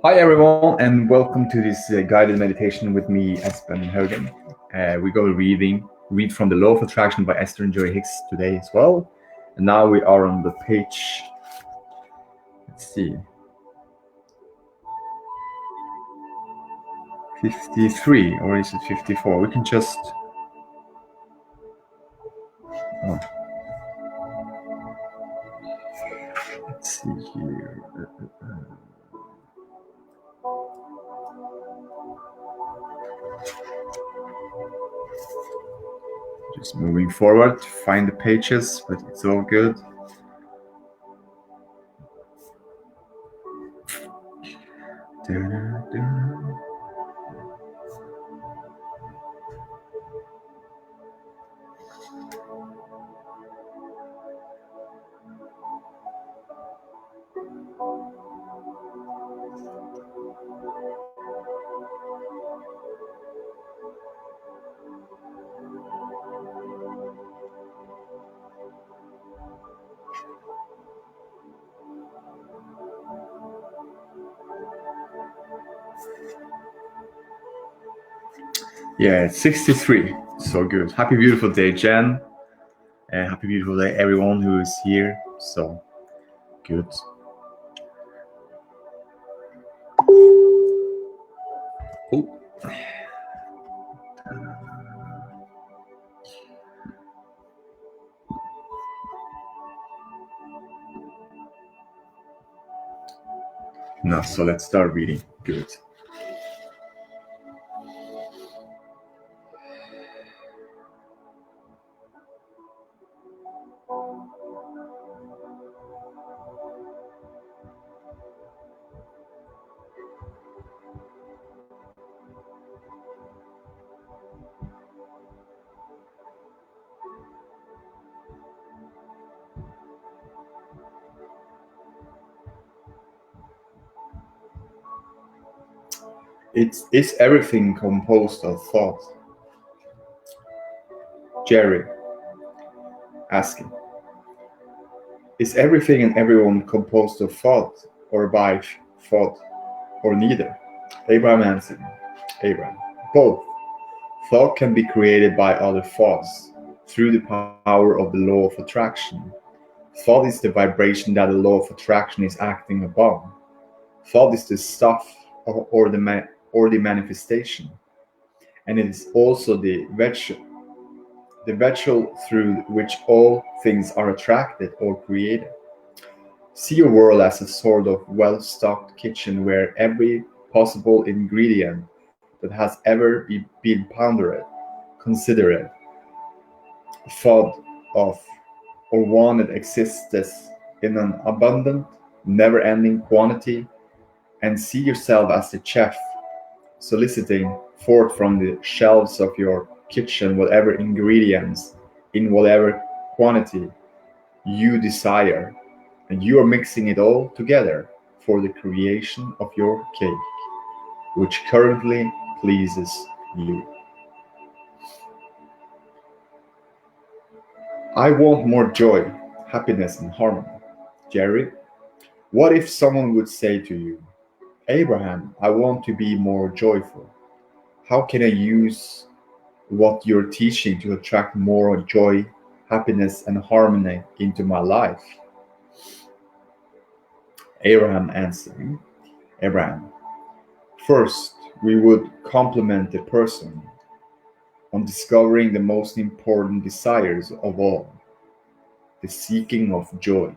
Hi everyone, and welcome to this guided meditation with me, Espen and Haugen. We go read from the Law of Attraction by Esther and Hicks today as well. And now we are on the page. Let's see, 53, or is it 54? We can just. Oh. Let's see here. Just moving forward to find the pages, but it's all good. Yeah, it's 63. So good. Happy beautiful day, Jen. And happy beautiful day, everyone who is here. So good. Oh. No, so let's start reading. Good. Is everything composed of thought? Jerry asking. Is everything and everyone composed of thought, or by thought, or neither? Abraham answered. Abraham. Both. Thought can be created by other thoughts through the power of the law of attraction. Thought is the vibration that the law of attraction is acting upon. Thought is the stuff or the manifestation, and it is also the vessel through which all things are attracted or created. See your world as a sort of well-stocked kitchen where every possible ingredient that has ever been pondered, considered, thought of, or wanted exists in an abundant, never-ending quantity, and see yourself as the chef soliciting forth from the shelves of your kitchen whatever ingredients in whatever quantity you desire, and you are mixing it all together for the creation of your cake, which currently pleases you. I want more joy, happiness, and harmony. Jerry, what if someone would say to you, Abraham, I want to be more joyful. How can I use what you're teaching to attract more joy, happiness, and harmony into my life? Abraham answered, Abraham, first we would compliment the person on discovering the most important desires of all, the seeking of joy.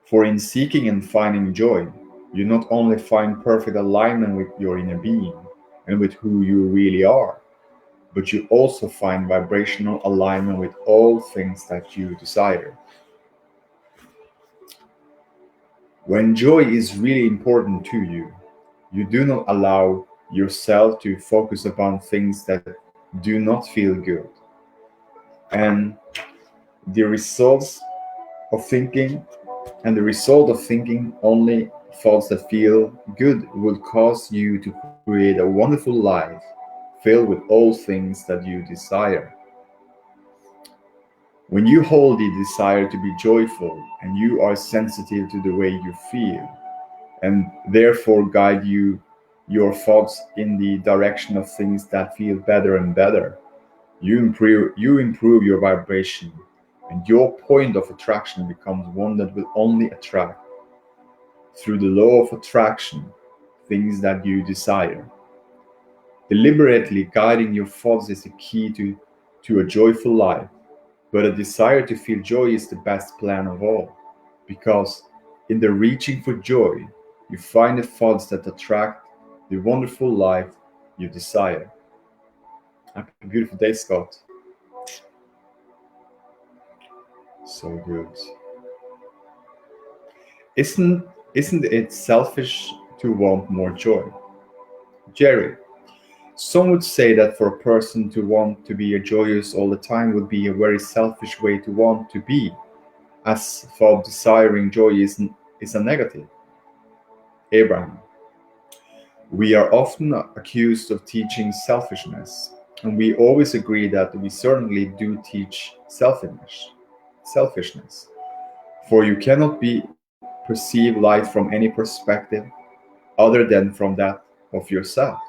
For in seeking and finding joy, you not only find perfect alignment with your inner being and with who you really are, but you also find vibrational alignment with all things that you desire. When joy is really important to you, you do not allow yourself to focus upon things that do not feel good. And the results of thinking the result of thinking only thoughts that feel good will cause you to create a wonderful life filled with all things that you desire. When you hold the desire to be joyful and you are sensitive to the way you feel, and therefore guide your thoughts in the direction of things that feel better and better. You improve your vibration, and your point of attraction becomes one that will only attract, through the law of attraction, things that you desire. Deliberately guiding your thoughts is the key to a joyful life, but a desire to feel joy is the best plan of all, because in the reaching for joy, you find the thoughts that attract the wonderful life you desire. Happy beautiful day, Scott. So good. Isn't isn't it selfish to want more joy? Jerry, some would say that for a person to want to be joyous all the time would be a very selfish way to want to be, as for desiring joy is a negative. Abraham, we are often accused of teaching selfishness, and we always agree that we certainly do teach selfishness. For you cannot perceive light from any perspective other than from that of yourself.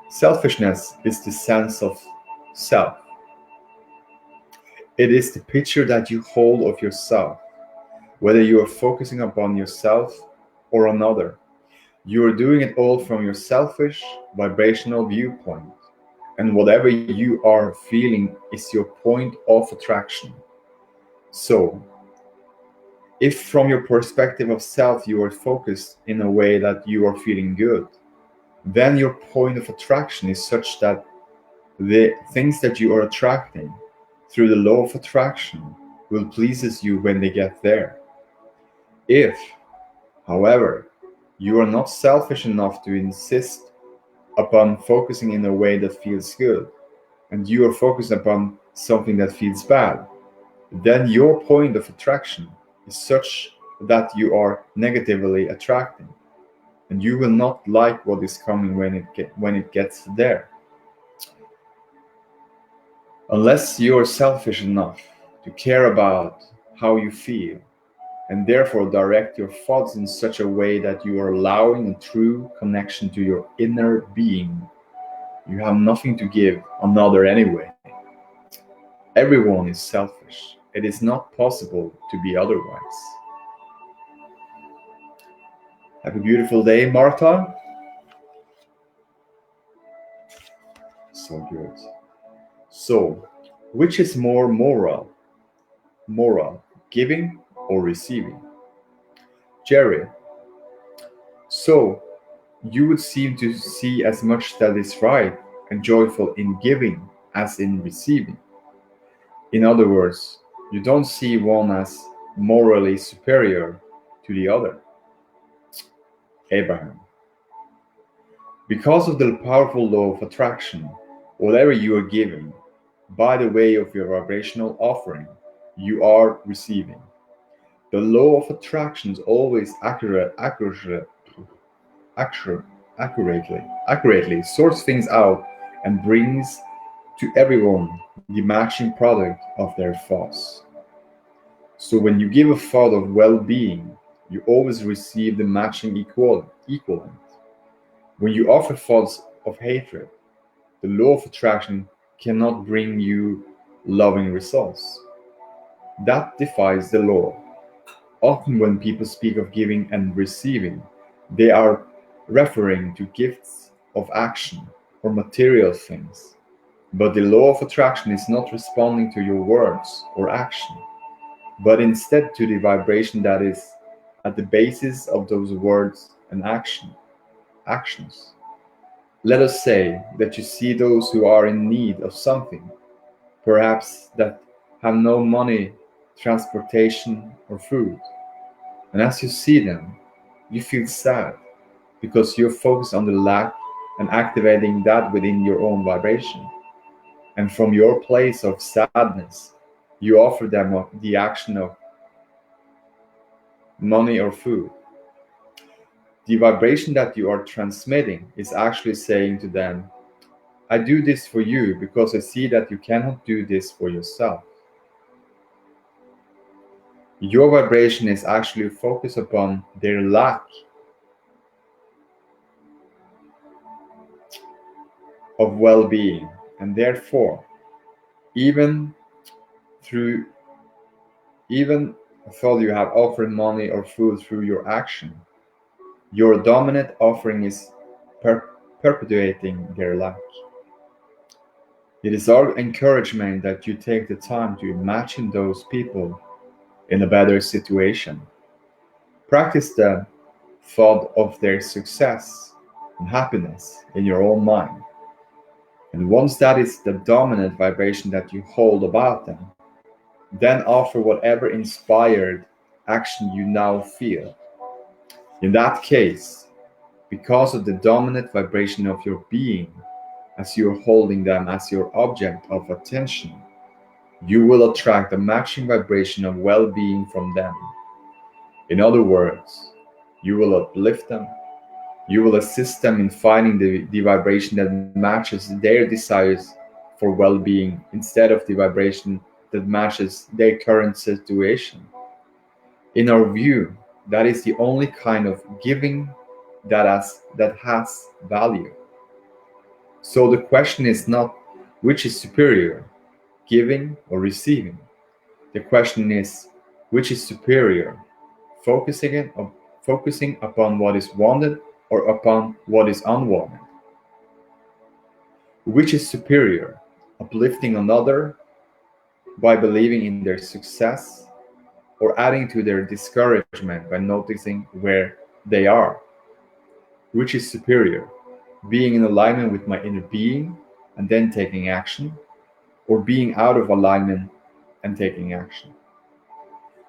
Selfishness is the sense of self. It is the picture that you hold of yourself, whether you are focusing upon yourself or another. You are doing it all from your selfish, vibrational viewpoint, and whatever you are feeling is your point of attraction. So, if from your perspective of self you are focused in a way that you are feeling good, then your point of attraction is such that the things that you are attracting through the law of attraction will pleases you when they get there. If, however, you are not selfish enough to insist upon focusing in a way that feels good, and you are focused upon something that feels bad, then your point of attraction is such that you are negatively attracting, and you will not like what is coming when it gets there. Unless you are selfish enough to care about how you feel, and therefore direct your thoughts in such a way that you are allowing a true connection to your inner being, you have nothing to give another anyway. Everyone is selfish. It is not possible to be otherwise. Have a beautiful day, Martha. So good. So, which is more moral? Moral, giving or receiving? Jerry, so you would seem to see as much that is right and joyful in giving as in receiving. In other words, you don't see one as morally superior to the other. Abraham, because of the powerful law of attraction, whatever you are giving, by the way of your vibrational offering, you are receiving. The law of attraction is always accurately sorts things out and brings to everyone the matching product of their thoughts. So when you give a thought of well-being, you always receive the matching equivalent. When you offer thoughts of hatred, the law of attraction cannot bring you loving results. That defies the law. Often when people speak of giving and receiving, they are referring to gifts of action or material things. But the law of attraction is not responding to your words or action, but instead to the vibration that is at the basis of those words and actions. Let us say that you see those who are in need of something, perhaps that have no money, transportation, or food. And as you see them, you feel sad because you're focused on the lack and activating that within your own vibration. And from your place of sadness, you offer them the action of money or food. The vibration that you are transmitting is actually saying to them, I do this for you because I see that you cannot do this for yourself. Your vibration is actually focused upon their lack of well-being, and therefore, even through even though you have offered money or food through your action, your dominant offering is perpetuating their lack. It is our encouragement that you take the time to imagine those people in a better situation. Practice the thought of their success and happiness in your own mind. And once that is the dominant vibration that you hold about them, then offer whatever inspired action you now feel. In that case, because of the dominant vibration of your being, as you're holding them as your object of attention, you will attract a matching vibration of well-being from them. In other words, you will uplift them, you will assist them in finding the vibration that matches their desires for well-being instead of the vibration that matches their current situation. In our view, that is the only kind of giving that has value. So the question is not which is superior, giving or receiving. The question is which is superior, focusing upon what is wanted or upon what is unwanted. Which is superior, uplifting another by believing in their success or adding to their discouragement by noticing where they are. Which is superior, being in alignment with my inner being and then taking action, or being out of alignment and taking action.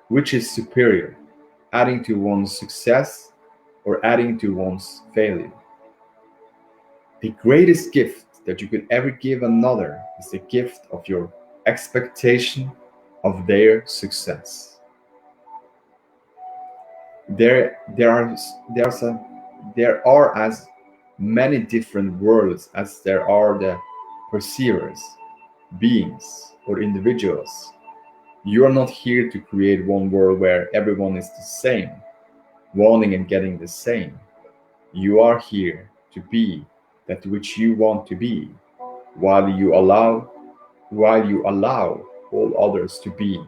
Which is superior, adding to one's success or adding to one's failure. The greatest gift that you could ever give another is the gift of your expectation of their success. There are as many different worlds as there are the perceivers, beings, or individuals. You are not here to create one world where everyone is the same, wanting and getting the same. You are here to be that which you want to be, while you allow all others to be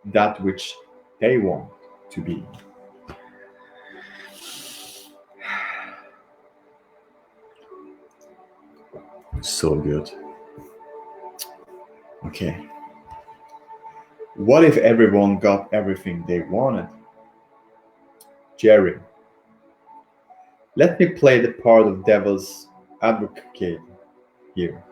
that which they want to be. So good. Okay. What if everyone got everything they wanted? Jerry, let me play the part of devil's advocate here.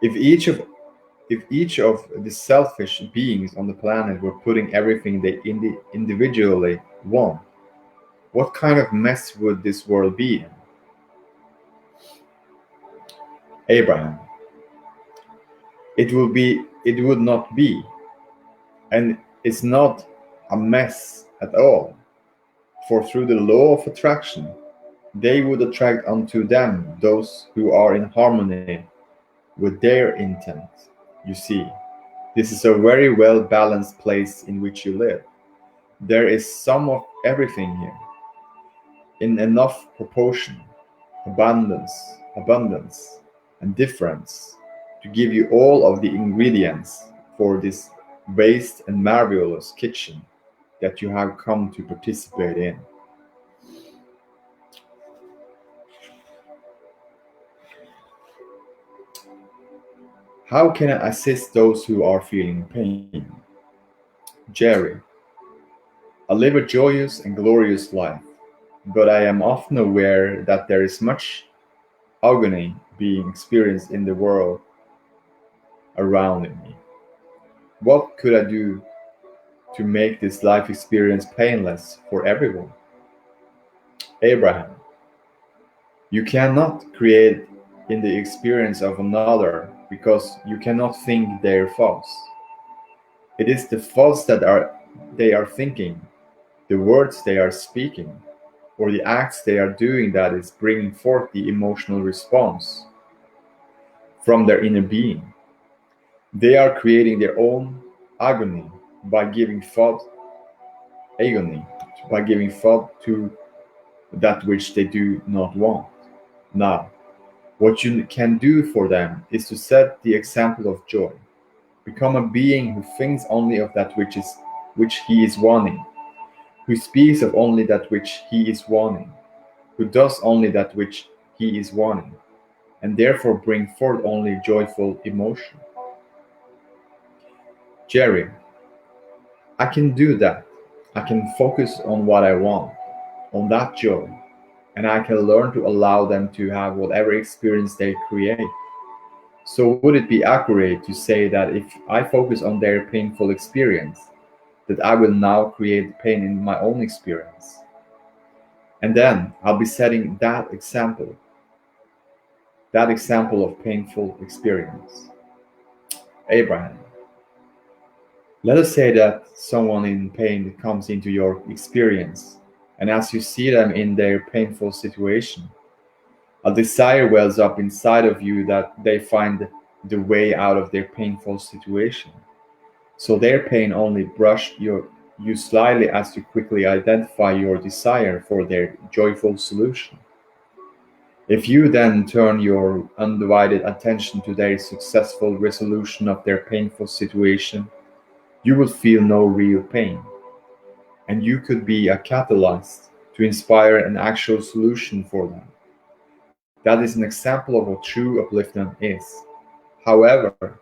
If each of the selfish beings on the planet were putting everything they individually want, what kind of mess would this world be in? Abraham, it would not be, and it's not a mess at all. For through the law of attraction, they would attract unto them those who are in harmony with their intent. You see, this is a very well balanced place in which you live. There is some of everything here, in enough proportion, abundance, and difference to give you all of the ingredients for this vast and marvelous kitchen that you have come to participate in. How can I assist those who are feeling pain? Jerry, I live a joyous and glorious life, but I am often aware that there is much agony being experienced in the world around me. What could I do to make this life experience painless for everyone? Abraham, you cannot create in the experience of another because you cannot think their thoughts. It is the thoughts that they are thinking, the words they are speaking, or the acts they are doing that is bringing forth the emotional response from their inner being. They are creating their own agony by giving thought agony by giving thought to that which they do not want. Now, what you can do for them is to set the example of joy. Become a being who thinks only of that which he is wanting, who speaks of only that which he is wanting, who does only that which he is wanting, and therefore bring forth only joyful emotion. Jerry, I can do that. I can focus on what I want, on that joy, and I can learn to allow them to have whatever experience they create. So, would it be accurate to say that if I focus on their painful experience, that I will now create pain in my own experience? And then I'll be setting that example of painful experience. Abraham, let us say that someone in pain comes into your experience, and as you see them in their painful situation, a desire wells up inside of you that they find the way out of their painful situation. So their pain only brushed you slightly as you quickly identify your desire for their joyful solution. If you then turn your undivided attention to their successful resolution of their painful situation, you will feel no real pain, and you could be a catalyst to inspire an actual solution for them. That is an example of what true upliftment is. However,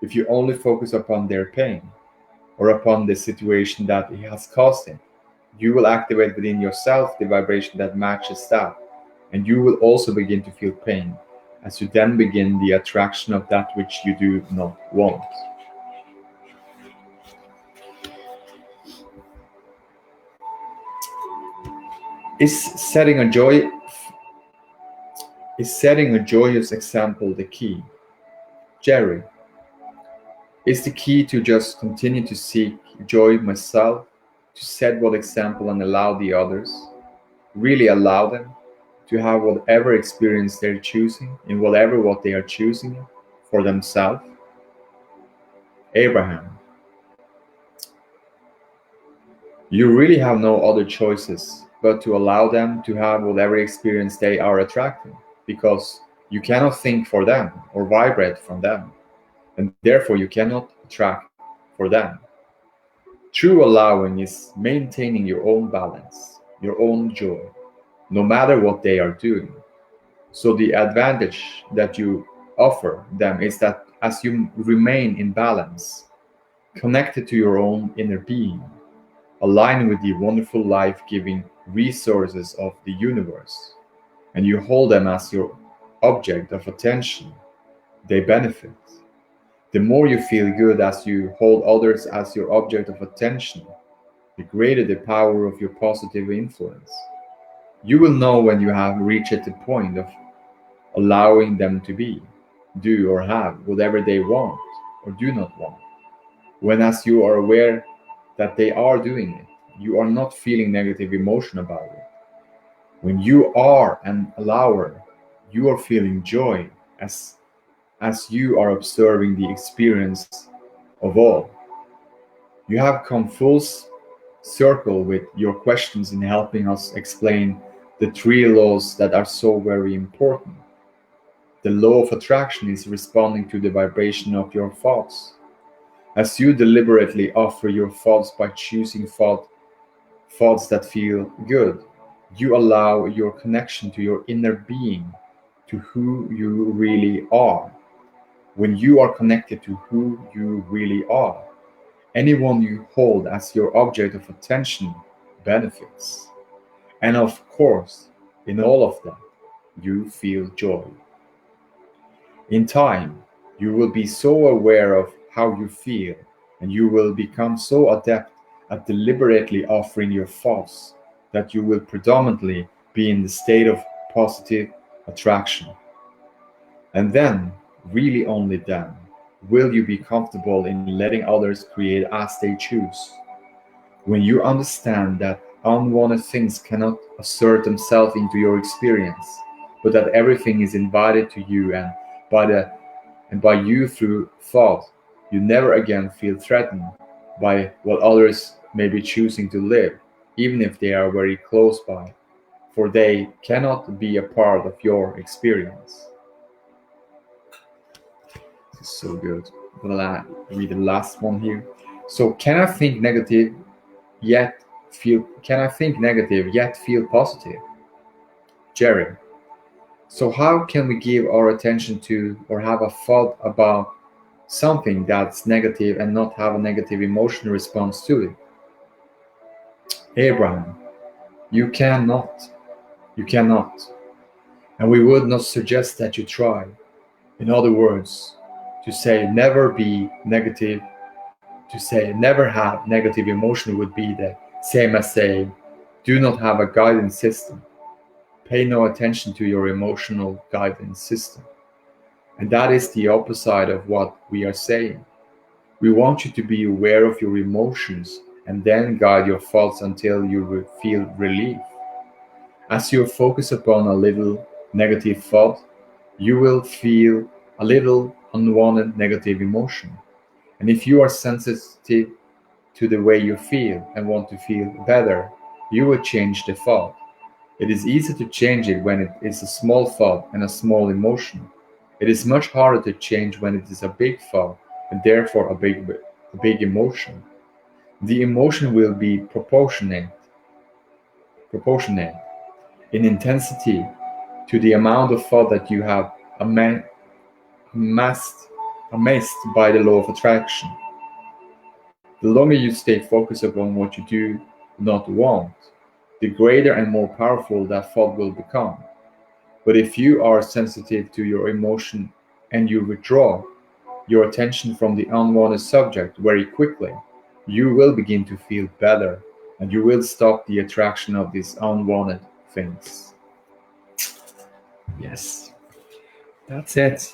if you only focus upon their pain or upon the situation that it has caused them, you will activate within yourself the vibration that matches that, and you will also begin to feel pain as you then begin the attraction of that which you do not want. Is setting a joy is setting a joyous example the key? Jerry, is the key to just continue to seek joy myself, to set what example and allow the others, really allow them to have whatever experience they're choosing in whatever what they are choosing for themselves? Abraham, you really have no other choices but to allow them to have whatever experience they are attracting, because you cannot think for them or vibrate from them, and therefore you cannot attract for them. True allowing is maintaining your own balance, your own joy, no matter what they are doing. So the advantage that you offer them is that as you remain in balance, connected to your own inner being, aligned with the wonderful life-giving resources of the universe, and you hold them as your object of attention, they benefit. The more you feel good as you hold others as your object of attention, the greater the power of your positive influence. You will know when you have reached the point of allowing them to be, do, or have whatever they want or do not want. When, as you are aware that they are doing it, you are not feeling negative emotion about it. When you are an allower, you are feeling joy as you are observing the experience of all. You have come full circle with your questions in helping us explain the three laws that are so very important. The law of attraction is responding to the vibration of your thoughts. As you deliberately offer your thoughts by choosing thoughts that feel good, you allow your connection to your inner being, to who you really are. When you are connected to who you really are, anyone you hold as your object of attention benefits. And of course, in all of that, you feel joy. In time, you will be so aware of how you feel, and you will become so adept at deliberately offering your thoughts that you will predominantly be in the state of positive attraction. And then, really only then, will you be comfortable in letting others create as they choose. When you understand that unwanted things cannot assert themselves into your experience, but that everything is invited to you and by you through thought, you never again feel threatened by what others maybe choosing to live, even if they are very close by, for they cannot be a part of your experience. This is so good. Read the last one here. So can I think negative yet feel positive? Jerry. So how can we give our attention to or have a thought about something that's negative and not have a negative emotional response to it? Abraham, you cannot. You cannot. And we would not suggest that you try. In other words, to say never be negative, to say never have negative emotion would be the same as saying do not have a guidance system. Pay no attention to your emotional guidance system. And that is the opposite of what we are saying. We want you to be aware of your emotions and then guide your thoughts until you feel relief. As you focus upon a little negative thought, you will feel a little unwanted negative emotion. And if you are sensitive to the way you feel and want to feel better, you will change the thought. It is easy to change it when it is a small thought and a small emotion. It is much harder to change when it is a big thought and therefore a big emotion. The emotion will be proportionate in intensity to the amount of thought that you have amassed, amassed by the law of attraction. The longer you stay focused upon what you do not want, the greater and more powerful that thought will become. But if you are sensitive to your emotion and you withdraw your attention from the unwanted subject very quickly, you will begin to feel better and you will stop the attraction of these unwanted things. Yes, that's it.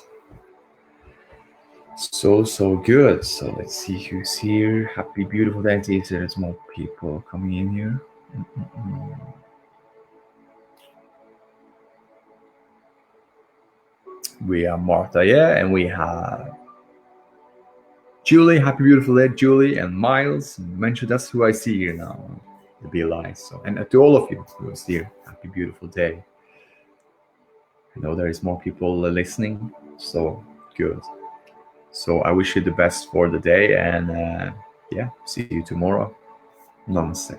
So good. So let's see who's here. Happy beautiful day. There's more people coming in here. We have Martha, yeah, and we have Julie. Happy beautiful day, Julie, and Miles. Mention that's who I see here now. The Be Live. So, and to all of you who is here, happy beautiful day. I know there is more people listening, so good. So I wish you the best for the day, and yeah, see you tomorrow. Namaste.